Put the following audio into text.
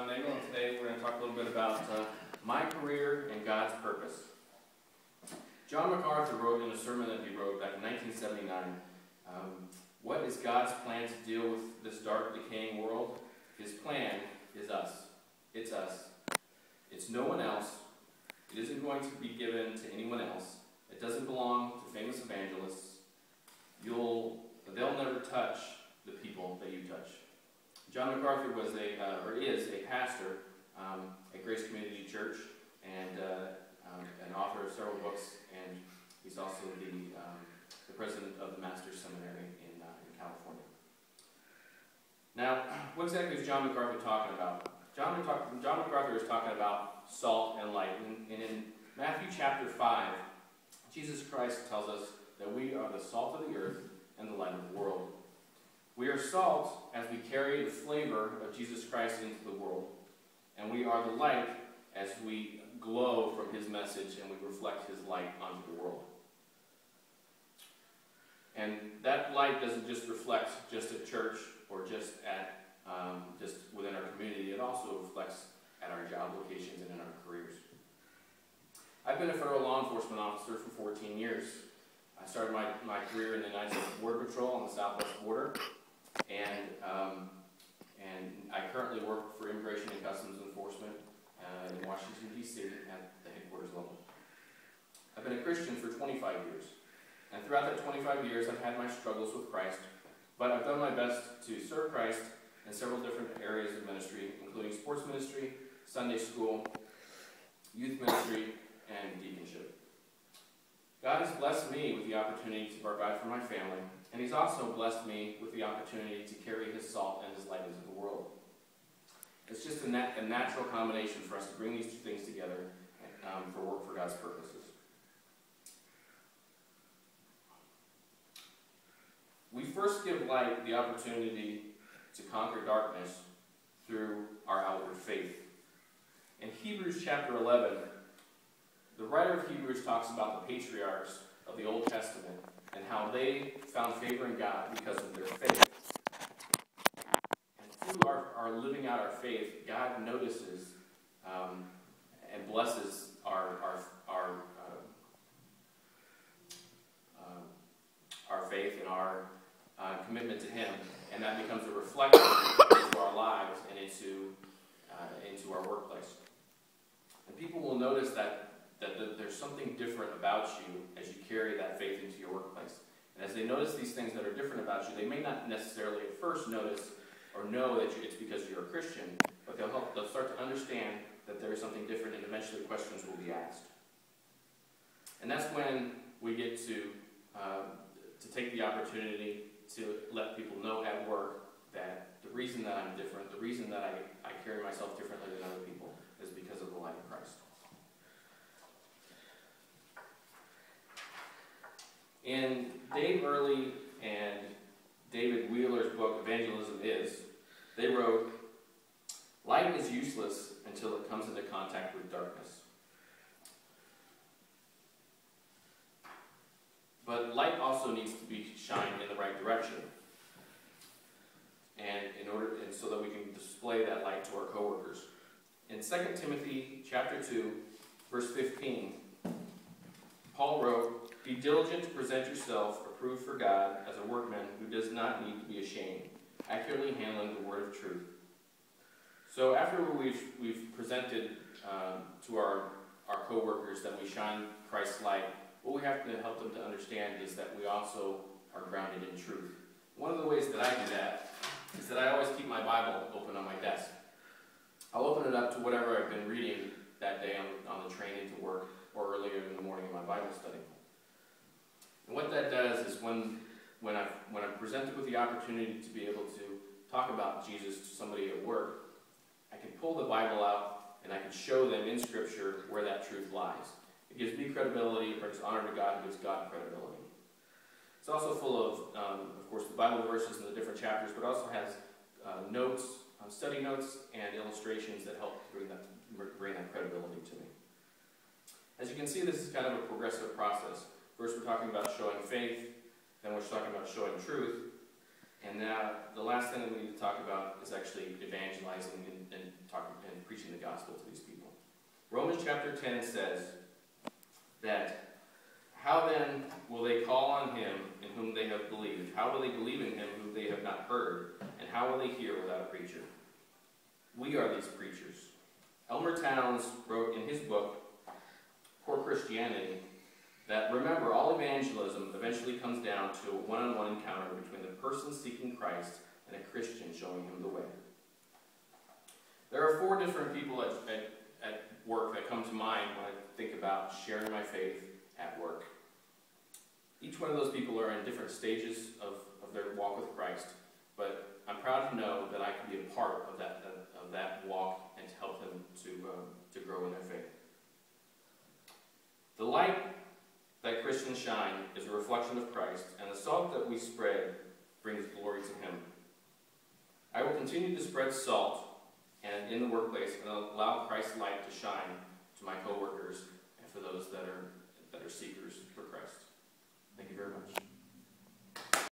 Nagel, and today we're going to talk a little bit about my career and God's purpose. John MacArthur wrote in a sermon that he wrote back in 1979, what is God's plan to deal with this dark, decaying world? His plan is us. It's us. It's no one else. It isn't going to be given to anyone else. It doesn't belong to famous evangelists. They'll never touch the people that you touch. John MacArthur was is a pastor at Grace Community Church and an author of several books, and he's also the president of the Master's Seminary in California. Now, what exactly is John MacArthur talking about? John MacArthur is talking about salt and light. And in Matthew chapter 5, Jesus Christ tells us that we are the salt of the earth and the light of the world. We are salt as we carry the flavor of Jesus Christ into the world. And we are the light as we glow from his message and we reflect his light onto the world. And that light doesn't just reflect just at church or just within our community. It also reflects at our job locations and in our careers. I've been a federal law enforcement officer for 14 years. I started my career in the United States Border Patrol on the southwest border, and I currently work for Immigration and Customs Enforcement in Washington, D.C. at the headquarters level. I've been a Christian for 25 years, and throughout that 25 years I've had my struggles with Christ, but I've done my best to serve Christ in several different areas of ministry, including sports ministry, Sunday school, youth ministry, and deaconship. God has blessed me with the opportunity to provide for my family, and he's also blessed me with the opportunity to carry his salt and his light into the world. It's just a natural combination for us to bring these two things together for work for God's purposes. We first give light the opportunity to conquer darkness through our outward faith. In Hebrews chapter 11, the writer of Hebrews talks about the patriarchs of the Old Testament and how they found favor in God because of their faith. And through our living out our faith, God notices and blesses our faith and our commitment to him, and that becomes a reflection into our lives and into our workplace. And people will notice that there's something different about you as you carry that faith into your workplace. And as they notice these things that are different about you, they may not necessarily at first notice or know that it's because you're a Christian, but they'll start to understand that there is something different, and eventually questions will be asked. And that's when we get to take the opportunity to let people know at work that the reason that I'm different, the reason that I carry myself differently than other people is because of the light of Christ. In Dave Earley and David Wheeler's book, Evangelism Is, they wrote, "Light is useless until it comes into contact with darkness. But light also needs to be shined in the right direction, and so that we can display that light to our coworkers." In 2 Timothy chapter 2, verse 15, Paul wrote, "Be diligent to present yourself approved for God as a workman who does not need to be ashamed, accurately handling the word of truth." So after we've presented to our coworkers that we shine Christ's light, what we have to help them to understand is that we also are grounded in truth. One of the ways that I do that is that I always keep my Bible open on my desk. I'll open it up to whatever I've been reading that day on the train into work or earlier in the morning in my Bible study. And what that does is when I'm presented with the opportunity to be able to talk about Jesus to somebody at work, I can pull the Bible out and I can show them in Scripture where that truth lies. It gives me credibility, it brings honor to God, and gives God credibility. It's also full of course, the Bible verses in the different chapters, but also has notes, study notes, and illustrations that help bring that credibility to me. As you can see, this is kind of a progressive process. First, we're talking about showing faith, then we're talking about showing truth, And now, the last thing that we need to talk about is actually evangelizing and preaching the gospel to these people. Romans chapter 10 says that, how then will they call on him in whom they have believed? How will they believe in him whom they have not heard? And how will they hear without a preacher? We are these preachers. Elmer Towns wrote in his book, Poor Christianity, that, remember, all evangelism eventually comes down to a one-on-one encounter between the person seeking Christ and a Christian showing him the way. There are 4 different people at work that come to mind when I think about sharing my faith at work. Each one of those people are in different stages of their walk with Christ, but I'm proud to know that I can be a part of that walk and to help them to grow in their faith. The light that Christians shine is a reflection of Christ, and the salt that we spread brings glory to him. I will continue to spread salt and in the workplace and allow Christ's light to shine to my coworkers and for those that